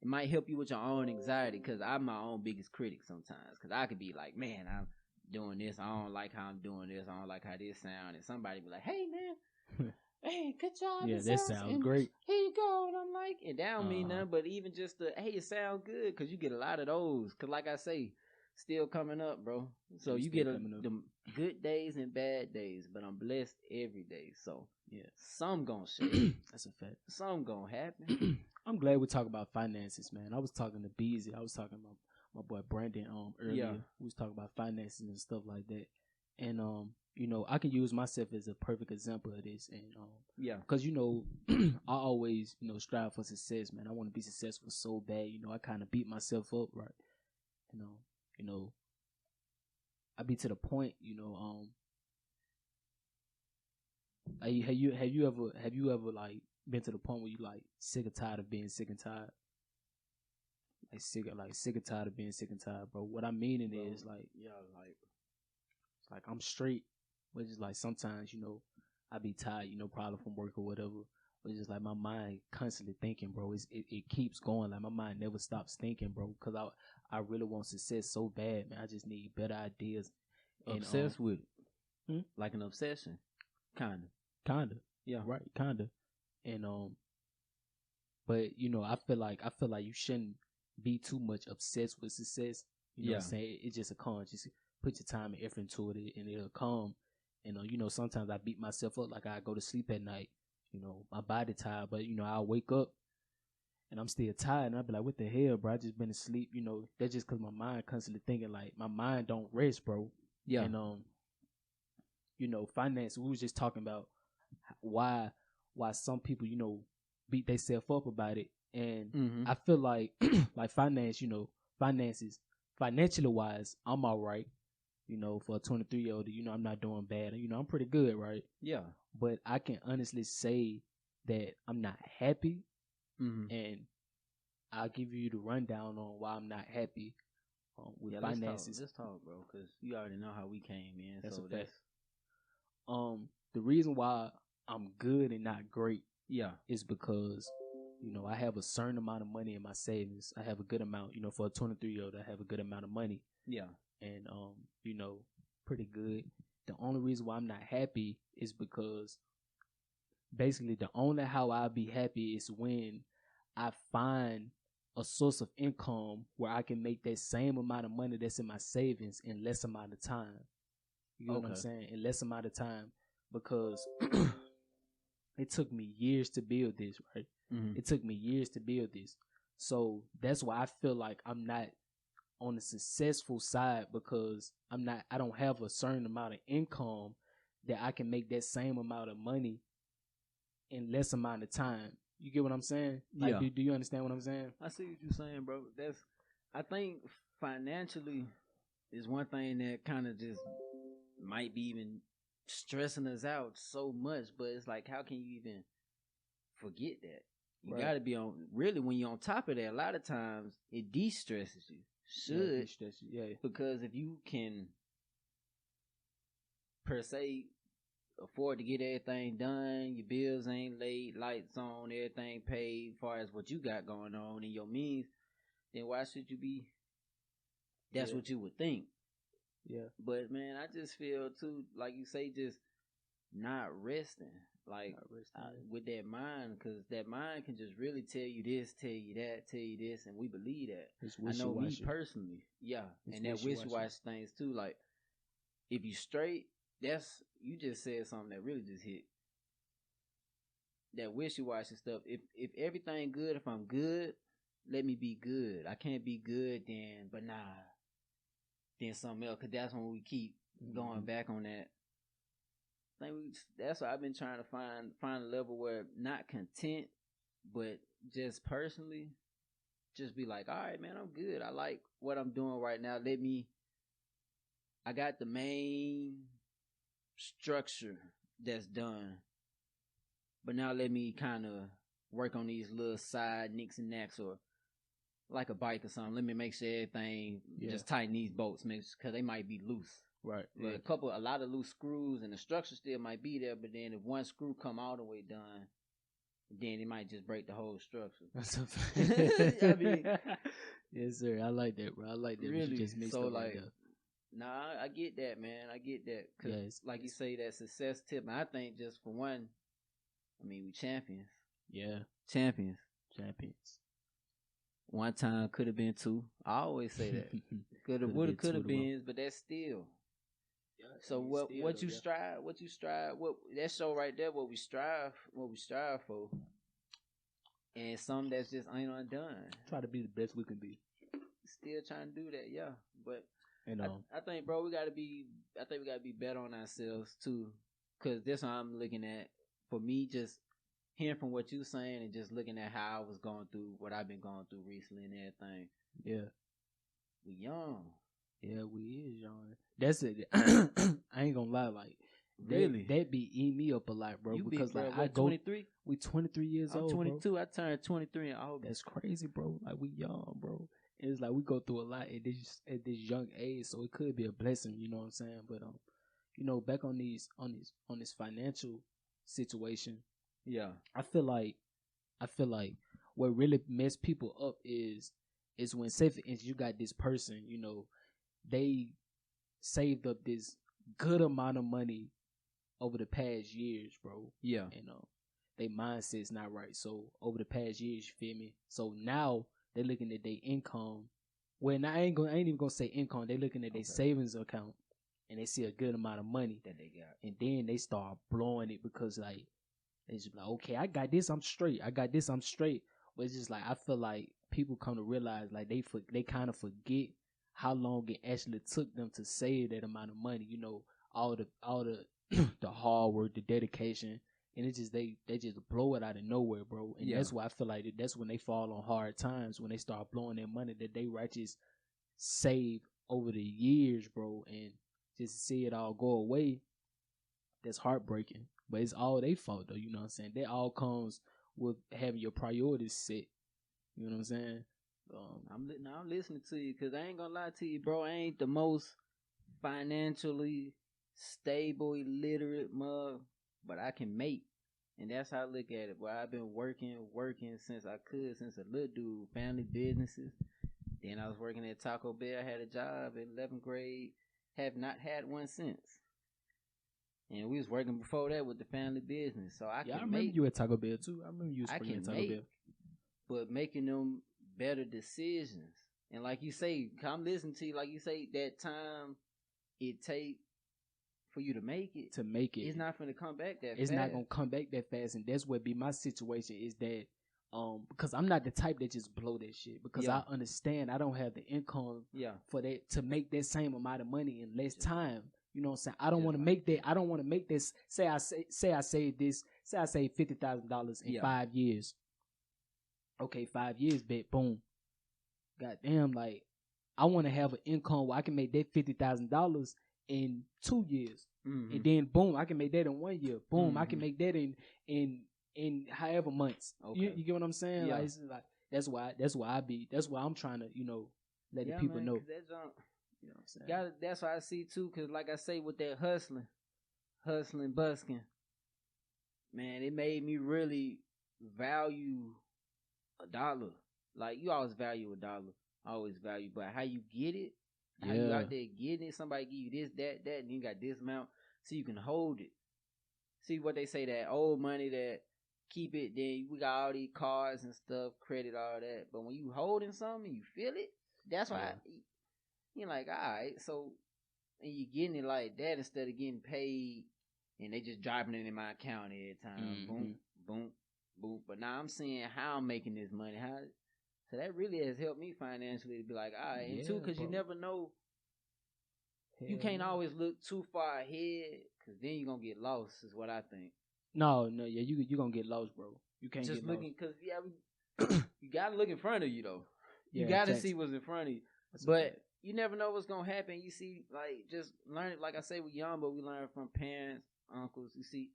S2: it might help you with your own anxiety, because I'm my own biggest critic sometimes, because I could be like, man, I'm doing this, I don't like how I'm doing this, I don't like how this sound, and somebody be like, hey, man, hey, good job.
S1: Yeah, that sounds great.
S2: Here you go. And I'm like, and that don't mean nothing, but even just hey, it sound good, because you get a lot of those, because like I say, still coming up, bro. So you get them good days and bad days, but I'm blessed every day. So yeah, some gonna shake.
S1: That's a fact.
S2: Some gonna happen.
S1: I'm glad we talk about finances, man. I was talking to Beezy. I was talking about my boy Brandon earlier. Yeah. We was talking about finances and stuff like that. And you know, I can use myself as a perfect example of this. And yeah, because you know, I always strive for success, man. I want to be successful so bad. You know, I kind of beat myself up, right? You know, I be to the point. Have you ever like been to the point where you like sick and tired of being sick and tired? Sick and tired of being sick and tired, bro. What I mean is like, yeah, like I'm straight, but just like sometimes, I be tired, probably from work or whatever. But just like my mind constantly thinking, bro. It keeps going. Like my mind never stops thinking, bro. Cause I really want success so bad, man. I just need better ideas.
S2: Obsessed with it, like an obsession, kinda,
S1: yeah, right, kinda. And but I feel like you shouldn't be too much obsessed with success. You know what I'm saying? It's just a con. Just put your time and effort into it, and it'll come. And sometimes I beat myself up. Like I go to sleep at night. My body tired, but I'll wake up and I'm still tired, and I'll be like, "What the hell, bro? I just been asleep." That's just because my mind constantly thinking. Like my mind don't rest, bro. Yeah. And finance. We was just talking about why some people beat themselves up about it, and I feel like like finances, financially wise, I'm all right. For a 23-year-old, I'm not doing bad. I'm pretty good, right? Yeah. But I can honestly say that I'm not happy, and I'll give you the rundown on why I'm not happy with finances.
S2: Let's talk, bro, because you already know how we came in.
S1: That's a fact. The reason why I'm good and not great, is because I have a certain amount of money in my savings. I have a good amount. For a 23-year-old, I have a good amount of money. Yeah. And pretty good. The only reason why I'm not happy is because basically the only how I'll be happy is when I find a source of income where I can make that same amount of money that's in my savings in less amount of time. You know what I'm saying? In less amount of time, because it took me years to build this, right? It took me years to build this. So that's why I feel like I'm not on the successful side because I don't have a certain amount of income that I can make that same amount of money in less amount of time. You get what I'm saying? Like,
S2: Yeah.
S1: do you understand what I'm saying?
S2: I see what you're saying, bro. I think financially is one thing that kind of just might be even stressing us out so much, but it's like, how can you even forget that? You got to be on, really, when you're on top of that, a lot of times it de-stresses you. Because if you can, per se, afford to get everything done, your bills ain't late, lights on, everything paid, as far as what you got going on in your means, then why should you be? That's what you would think.
S1: Yeah.
S2: But man, I just feel too, like you say, just not resting. Like with that mind, because that mind can just really tell you this, tell you that, tell you this, and we believe that. I know me personally, and that wishy-washy things too. Like if you straight, you just said something that really just hit. That wishy-washy stuff. If everything good, if I'm good, let me be good. I can't be good then, but then something else. Because that's when we keep going back on that. That's what I've been trying to find a level where not content, but just personally, just be like, all right, man, I'm good. I like what I'm doing right now. I got the main structure that's done, but now let me kind of work on these little side nicks and knacks, or like a bike or something. Let me make sure everything just tighten these bolts, because they might be loose.
S1: Right.
S2: A lot of loose screws, and the structure still might be there, but then if one screw come all the way done, then it might just break the whole structure.
S1: That's a fact. I mean, yes, sir. I like that, bro. I like that.
S2: Really?
S1: You just mixed up like that.
S2: Nah, I get that, man. I get that. Cause like you say, that success tip. And I think just for one, I mean, we champions.
S1: Yeah.
S2: Champions. One time could have been two. I always say that. Could have, been, but that's still. Yeah, so what you strive, that show right there, what we strive for, and some that's just ain't undone.
S1: Try to be the best we can be.
S2: Still trying to do that, yeah. But I think, bro, we gotta be better on ourselves too, because this what I'm looking at. For me, just hearing from what you saying and just looking at how I was going through what I've been going through recently and everything.
S1: Yeah,
S2: we young.
S1: Yeah, we is young. That's it. I ain't gonna lie, like
S2: really,
S1: that be eating me up a lot, bro.
S2: You
S1: because
S2: big, bro.
S1: like I go
S2: 23.
S1: We 23 years old.
S2: I'm 22.
S1: Bro.
S2: I turned 23 in August.
S1: That's crazy, bro. Like we young, bro. And it's like we go through a lot at this young age, so it could be a blessing. You know what I'm saying? But back on this financial situation.
S2: Yeah,
S1: I feel like what really mess people up is when, say for instance, you got this person, they saved up this good amount of money over the past years, bro.
S2: Yeah.
S1: And their mindset's not right. So over the past years, you feel me? So now they're looking at their income. Well, now I ain't even gonna say income. They're looking at their savings account, and they see a good amount of money
S2: that they got,
S1: and then they start blowing it because like they just like, okay, I got this, I'm straight. But it's just like I feel like people come to realize like they kind of forget how long it actually took them to save that amount of money. All the the hard work, the dedication, and it's just they just blow it out of nowhere, bro. And that's why I feel like that's when they fall on hard times, when they start blowing their money that they righteous save over the years, bro, and just see it all go away. That's heartbreaking. But it's all their fault though, you know what I'm saying? That all comes with having your priorities set. You know what I'm saying?
S2: I'm listening to you, because I ain't gonna lie to you, bro. I ain't the most financially stable, illiterate mug, but I can make. And that's how I look at it. Boy, I've been working since a little dude, family businesses. Then I was working at Taco Bell. I had a job in 11th grade. Have not had one since. And we was working before that with the family business. So I remember
S1: you at Taco Bell too. I remember you was working at Taco Bell.
S2: But making them better decisions. And like you say, I'm listening to you, like you say, that time it take for you to make it. It's not going to come back that fast.
S1: It's not going to come back that fast. And that's what be my situation is that Because I'm not the type that just blow that shit. Because I understand I don't have the income for that to make that same amount of money in less time. You know what I'm saying? I don't want to make that. I don't want to make this. Say I save this. Say I save $50,000 in 5 years. Okay, 5 years, bet, boom. Goddamn, like I want to have an income where I can make that $50,000 in 2 years, and then boom, I can make that in 1 year. Boom, I can make that in however months. Okay. You get what I'm saying? Yeah. Like that's why I'm trying to let the people know.
S2: That junk, you know what I'm saying? That's why I see too, cause like I say with that hustling, busking, man, it made me really value $1. Like you always value $1, always value, but how you get it, how you out there getting it, somebody give you this, that, and you got this amount, so you can hold it. See what they say, that old money that keep it, then we got all these cards and stuff, credit, all that. But when you holding something, you feel it. That's why you're like, all right, so, and you getting it like that instead of getting paid, and they just dropping it in my account every time. Boom, boom, boom. But now I'm seeing how I'm making this money. So that really has helped me financially to be like, all right, and too, because you never know. You can't always look too far ahead, because then you're going to get lost, is what I think.
S1: No, you're going to get lost, bro. You can't
S2: just
S1: get
S2: looking, because, you got to look in front of you, though. You got to see what's in front of you. But you never know what's going to happen. You see, like, just learn, like I say, we're young, but we learn from parents, uncles. You see,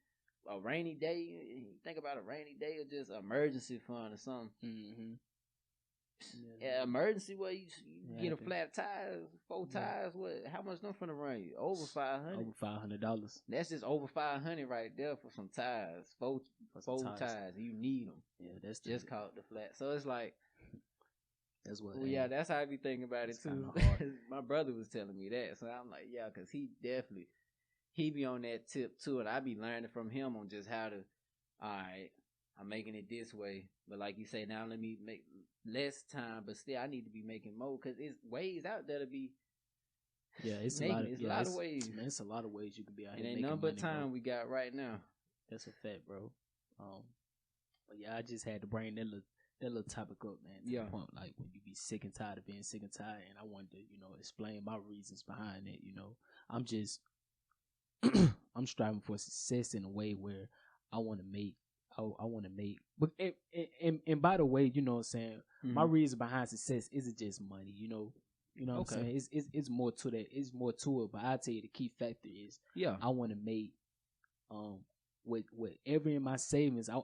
S2: a rainy day, you think about a rainy day or just emergency fund or something. Emergency where you get a flat tire, 4 tires. What? How much them finna run you? Over $500.
S1: Over $500.
S2: That's just over $500 right there for some tires. Four tires. You need them.
S1: Yeah, that's
S2: just caught the flat. So it's like,
S1: that's what.
S2: Well, that's how I be thinking about it too. My brother was telling me that, so I'm like, because he be on that tip too, and I be learning from him on just how to. All right, I'm making it this way, but like you say, now let me make less time, but still I need to be making more, because it's ways out there to be.
S1: Yeah, it's a lot of ways. Man, it's a lot of ways you can be out here.
S2: It ain't nothing but time we got right now.
S1: That's a fact, bro. But I just had to bring that little topic up, man. To the point, like when you be sick and tired of being sick and tired, and I wanted to, explain my reasons behind it. I'm just, I'm striving for success in a way where I want to make. I want to make, but and by the way, you know what I'm saying. My reason behind success isn't just money, you know what I'm saying. It's more to that. It's more to it. But I tell you, the key factor is I want to make whatever in my savings. I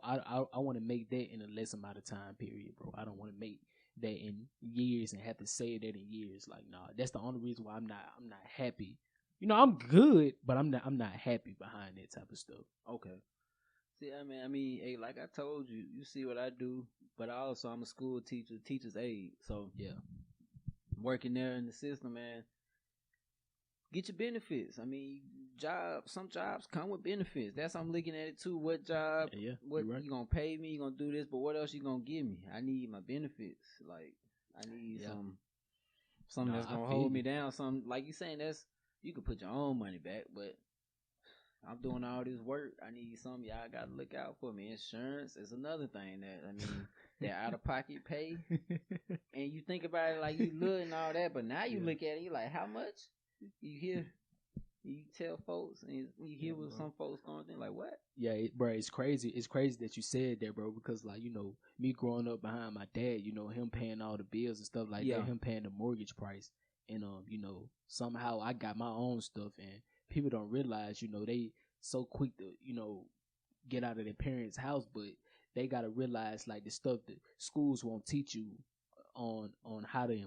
S1: want to make that in a less amount of time period, bro. I don't want to make that in years and have to save that in years. Like, nah, that's the only reason why I'm not happy. I'm good, but I'm not happy behind that type of stuff.
S2: Okay. See, I mean, hey, like I told you, you see what I do, but also I'm a school teacher, teacher's aide. So working there in the system, man. Get your benefits. I mean, some jobs come with benefits. That's how I'm looking at it too. What job? What you gonna pay me? You gonna do this? But what else you gonna give me? I need my benefits. Like I need something that's gonna hold me down. Something like you saying, you can put your own money back, but I'm doing all this work. I need something y'all got to look out for me. Insurance is another thing that out of pocket pay. And you think about it like you look and all that, but now you look at it, you're like, how much? You tell folks, and you hear what some folks going through, like, what?
S1: Yeah, bro, it's crazy. It's crazy that you said that, bro, because, like, me growing up behind my dad, him paying all the bills and stuff like that, him paying the mortgage price. And, somehow I got my own stuff, and people don't realize, they so quick to, get out of their parents' house, but they got to realize, like, the stuff that schools won't teach you on how to,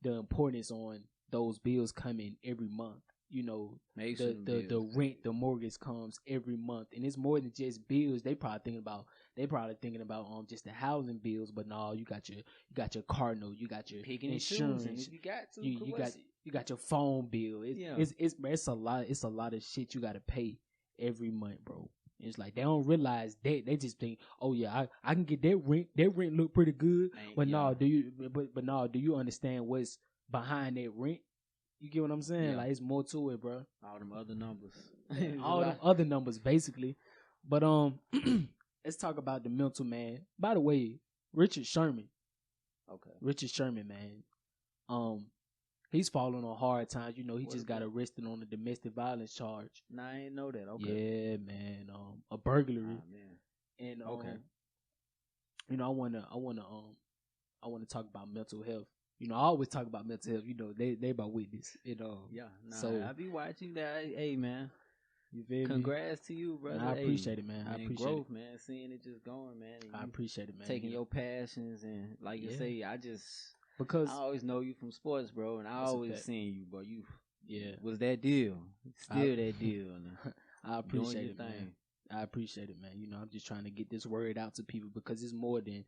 S1: the importance on those bills coming every month. The rent, the mortgage comes every month, and it's more than just bills. They probably thinking about just the housing bills, but no, you got your car note, you got your
S2: picking
S1: insurance,
S2: and if you got to,
S1: you got your phone bill. It's a lot of shit you got to pay every month, bro. It's like they don't realize that. They just think, oh yeah, I can get that rent. That rent look pretty good, but no, do you understand what's behind that rent? You get what I'm saying?
S2: Yeah.
S1: Like, it's more to it, bro.
S2: All them other numbers.
S1: All them other numbers, basically. But let's talk about the mental, man. By the way, Richard Sherman.
S2: Okay.
S1: Richard Sherman, man. He's falling on hard times. You know, he just got arrested on a domestic violence charge.
S2: Nah, I ain't know that. Okay.
S1: Yeah, man. A burglary.
S2: Ah, man.
S1: And
S2: okay.
S1: You know, I wanna talk about mental health. You know, I always talk about mental health. You know, they my witness. You know.
S2: Yeah. Nah, so I be watching that. Hey, man.
S1: You feel me?
S2: Congrats to you, brother.
S1: Nah, I appreciate it, man. I appreciate
S2: growth,
S1: it,
S2: man. Seeing it just going, man.
S1: I appreciate it, man.
S2: Taking your passions and, like you say,
S1: because
S2: I always know you from sports, bro, and I always seen you, bro. You was that deal, still that deal.
S1: I appreciate it, man. I appreciate it, man. You know, I'm just trying to get this word out to people because it's more than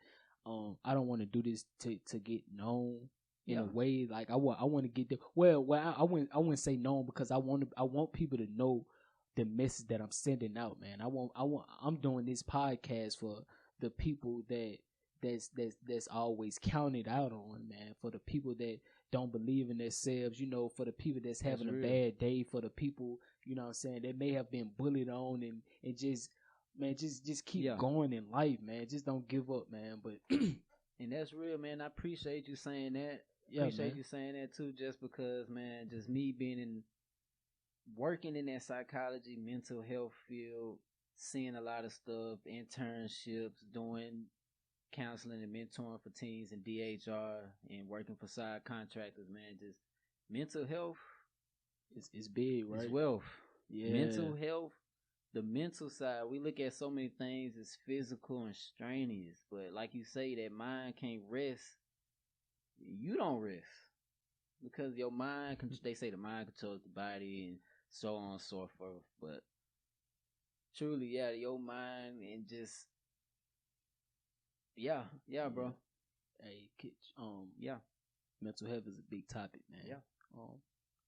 S1: I don't want to do this to get known in a way. Like I want to get the I wouldn't say known because I want people to know the message that I'm sending out, man. I'm doing this podcast for the people that's always counted out on, man. For the people that don't believe in themselves, you know, for the people that's having a bad day, for the people, you know what I'm saying, that may have been bullied on and just, man, just keep going in life, man. Just don't give up, man. But
S2: and that's real, man. I appreciate you saying that. You saying that too, just because, man, just me being working in that psychology, mental health field, seeing a lot of stuff, internships, doing counseling and mentoring for teens and DHR and working for side contractors, man. Just mental health
S1: is big, right?
S2: It's wealth.
S1: Yeah.
S2: Mental health, the mental side, we look at so many things as physical and strenuous, but like you say, that mind can't rest. You don't rest because your mind, they say the mind controls the body and so on and so forth, but truly, your mind and just bro.
S1: Hey, mental health is a big topic, man. Yeah.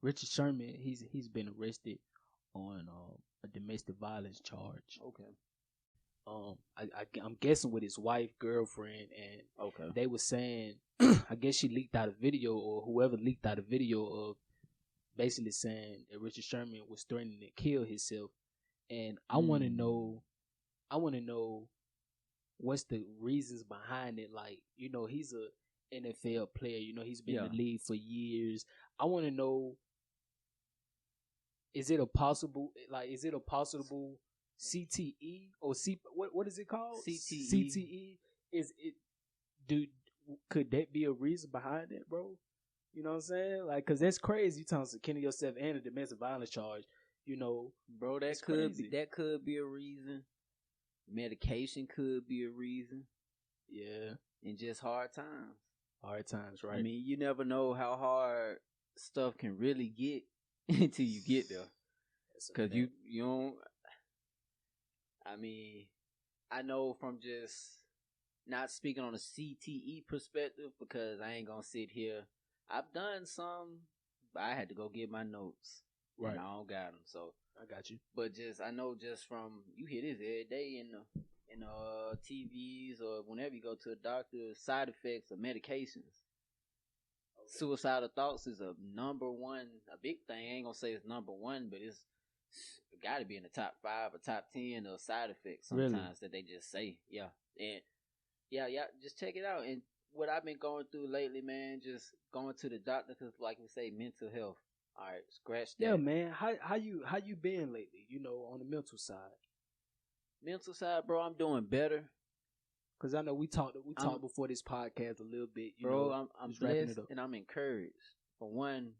S1: Richard Sherman, he's been arrested on a domestic violence charge.
S2: Okay.
S1: I'm guessing with his wife, girlfriend, and they were saying, I guess she leaked out a video, or whoever leaked out a video of basically saying that Richard Sherman was threatening to kill himself, and I want to know what's the reasons behind it. Like, you know, he's a NFL player. You know, he's been in the league for years. I want to know, is it a possible CTE or what is it called?
S2: CTE.
S1: CTE. Could that be a reason behind it, bro? You know what I'm saying? Like, cause that's crazy. You talking to killing yourself and a domestic violence charge. You know,
S2: bro, that could be a reason. Medication could be a reason.
S1: Yeah.
S2: And just hard times.
S1: Hard times, right?
S2: I mean, you never know how hard stuff can really get until you get there. Because you don't... I mean, I know from just not speaking on a CTE perspective, because I ain't going to sit here. I've done some, but I had to go get my notes.
S1: Right.
S2: And I don't got them, so...
S1: I got you.
S2: But I know from, you hear this every day in the TVs or whenever you go to a doctor, side effects of medications. Okay. Suicidal thoughts is a big thing. I ain't gonna say it's number one, but it's got to be in the top 5 or top 10 of side effects sometimes that they just say. Yeah. And just check it out. And what I've been going through lately, man, just going to the doctor, because like we say, mental health. All right, scratch that.
S1: Yeah, man. How you been lately? You know, on the mental side.
S2: Mental side, bro. I'm doing better.
S1: Cause I know we talked before this podcast a little bit.
S2: I'm blessed and I'm encouraged. For one,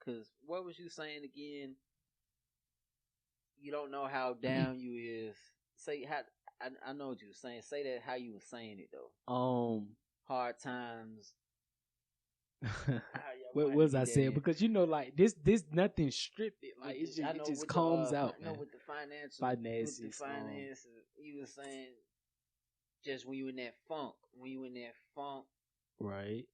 S2: cause what was you saying again? You don't know how down you is. Say how. I know what you were saying. Say that how you were saying it though. Hard times.
S1: What was I saying? Because you know, like this nothing scripted. Like it just comes out, man.
S2: I know with the finances. You were saying just when you in that funk.
S1: Right.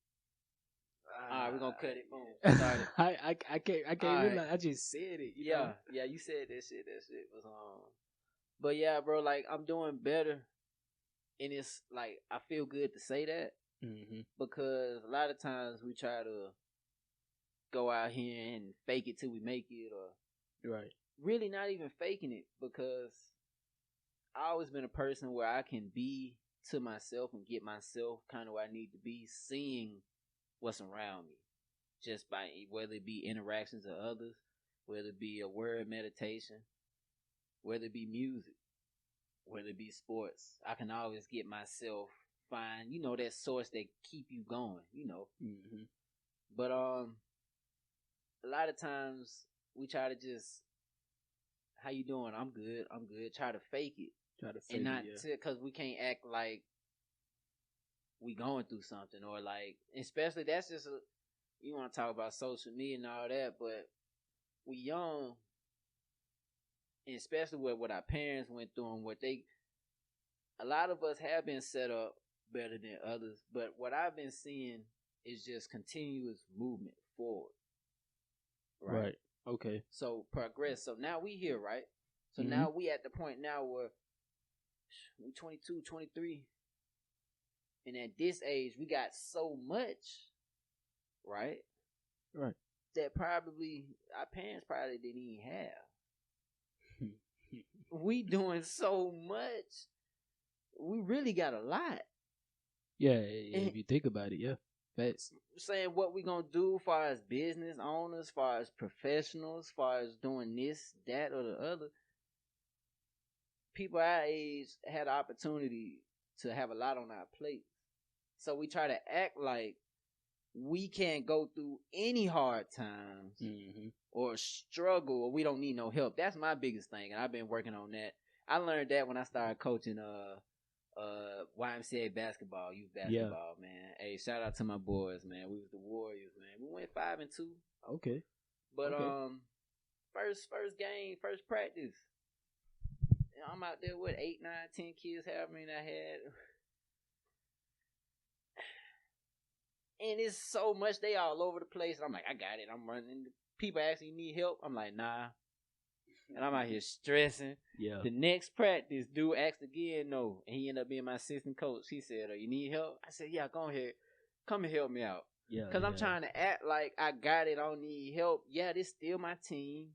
S2: All right, we're gonna cut it. Boom. Started.
S1: I can't realize. I just said it. You know?
S2: Yeah, you said that shit. That shit was But yeah, bro, like I'm doing better, and it's like I feel good to say that.
S1: Mm-hmm.
S2: Because a lot of times we try to go out here and fake it till we make it, or really not even faking it, because I always been a person where I can be to myself and get myself kind of where I need to be, seeing what's around me, just by whether it be interactions of others, whether it be a word meditation, whether it be music, whether it be sports. I can always get myself find, that source that keep you going,
S1: Mm-hmm.
S2: But a lot of times we try to just, how you doing? I'm good. Try to fake it. And not because we can't act like we going through something, or like, especially that's just you want to talk about social media and all that, but we young, and especially with what our parents went through and a lot of us have been set up better than others, but what I've been seeing is just continuous movement forward.
S1: Right. Okay.
S2: So progress. So now we here, right? So now we at the point now where we 22, 23. And at this age, we got so much, right?
S1: Right.
S2: That probably our parents probably didn't even have. We doing so much. We really got a lot.
S1: Yeah, if you think about it, yeah. Facts.
S2: Saying what we gonna do as far as business owners, as far as professionals, as far as doing this, that, or the other. People our age had the opportunity to have a lot on our plate. So we try to act like we can't go through any hard times or struggle, or we don't need no help. That's my biggest thing, and I've been working on that. I learned that when I started coaching YMCA basketball, youth basketball, man. Hey, shout out to my boys, man. We was the Warriors, man. We went 5-2.
S1: Okay.
S2: But first game, first practice, I'm out there with 8, 9, 10 kids, however many I had. And it's so much, they all over the place. I'm like, I got it. I'm running. People asking, you need help? I'm like, nah. And I'm out here stressing.
S1: Yeah.
S2: The next practice, dude asked again, no. And he ended up being my assistant coach. He said, you need help? I said, yeah, go ahead. Come and help me out.
S1: Yeah.
S2: Because I'm trying to act like I got it. I don't need help. Yeah, this still my team.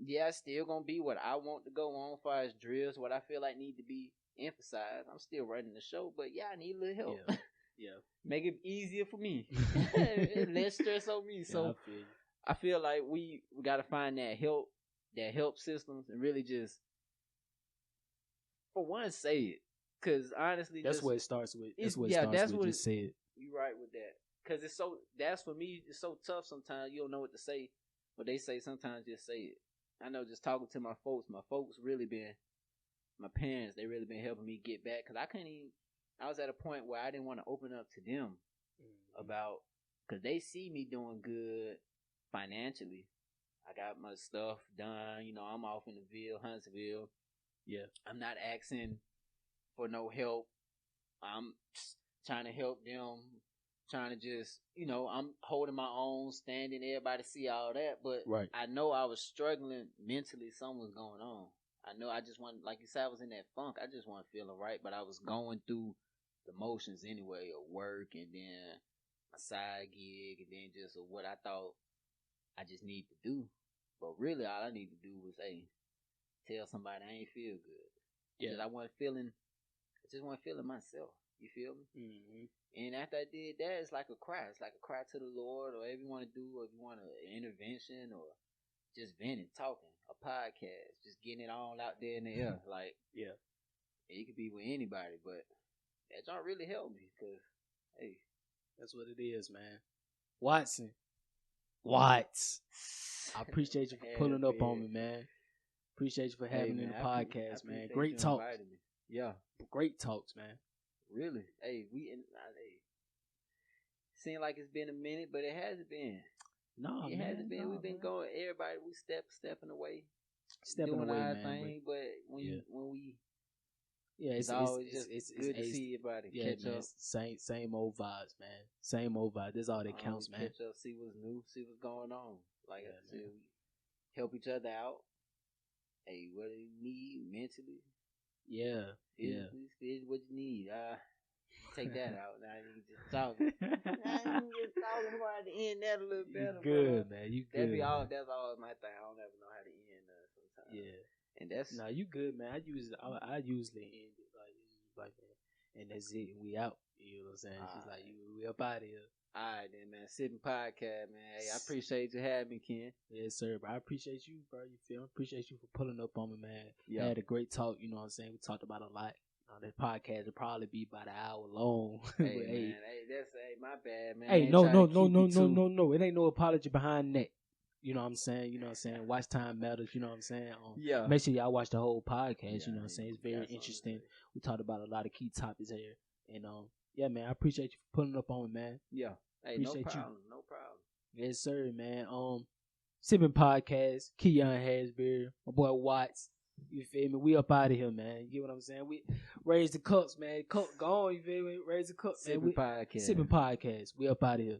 S2: Yeah, it's still going to be what I want to go on as far as drills, what I feel like need to be emphasized. I'm still running the show, but yeah, I need a little help.
S1: Yeah. Yeah.
S2: Make it easier for me. Less stress on me.
S1: Yeah,
S2: So I feel like we got to find that help systems, and really just, for one, say it. Because honestly,
S1: that's what it starts with. That's what it starts with. Just say it.
S2: You're right with that. Because that's for me, it's so tough sometimes. You don't know what to say. But they say sometimes just say it. I know, just talking to my folks really been, my parents, they really been helping me get back. Because I was at a point where I didn't want to open up to them about, because they see me doing good financially. I got my stuff done. I'm off in the Huntsville.
S1: Yeah.
S2: I'm not asking for no help. I'm trying to help them. Trying to just, I'm holding my own, standing, everybody see all that. But I know I was struggling mentally. Something was going on. I know I just want, like you said, I was in that funk. I just wasn't feeling right. But I was going through the motions anyway of work, and then my side gig, and then just what I thought I just need to do. But really, all I need to do was, tell somebody I ain't feel good. Yeah. I just wasn't feeling myself. You feel me?
S1: Mm-hmm.
S2: And after I did that, it's like a cry. It's like a cry to the Lord, or whatever you want to do, or if you want an intervention, or just venting, talking, a podcast, just getting it all out there in the air. Like,
S1: yeah.
S2: It could be with anybody, but that don't really help me, because, hey.
S1: That's what it is, man. Watts. I appreciate you for pulling up on me, man. Appreciate you for having me in the podcast, man. Great talks.
S2: Yeah.
S1: Great talks, man.
S2: Really? Hey, seem like it's been a minute, but it hasn't been.
S1: No,
S2: it hasn't been. We've been going. Everybody, we stepping away, doing our thing. But when we, it's always it's good to see everybody catch up.
S1: Same old vibes, man. Same old vibes. That's all that counts, man.
S2: Catch up, see what's new, see what's going on. Like I said, we help each other out. Hey, what do you need mentally?
S1: Yeah,
S2: Here's what you need. Take that out. Now you just talking. I'm just talking about to end that a little better.
S1: You good, man. You good.
S2: That's all my thing. I don't ever know how to end sometimes.
S1: Yeah,
S2: and that's
S1: you good, man. I usually end it like like, man, and that's it. We out. You know what I'm saying? She's like, we up out of here.
S2: All right, then, man. Sippin Podcast, man. Hey, I appreciate you having me, Ken.
S1: Yes, sir. But I appreciate you, bro. You feel me? Appreciate you for pulling up on me, man.
S2: Yeah.
S1: Had a great talk. You know what I'm saying? We talked about a lot. That podcast will probably be about an hour long.
S2: Hey, man. Hey, that's my bad, man.
S1: Hey, no. It ain't no apology behind that. You know what I'm saying? Watch time matters. You know what I'm saying?
S2: Yeah.
S1: Make sure y'all watch the whole podcast. You know what I'm saying? It's very interesting. We talked about a lot of key topics here. And, yeah, man, I appreciate you for pulling up on me, man.
S2: Yeah. Hey, appreciate no problem. No problem.
S1: Yes, sir, man. Sippin Podcast, Keon Hasbury, my boy Watts. You feel me? We up out of here, man. You get what I'm saying? We raise the cups, man. Cup gone, you feel me? Raise the cups, man.
S2: Sippin Podcast.
S1: Sippin Podcast. We up out of here.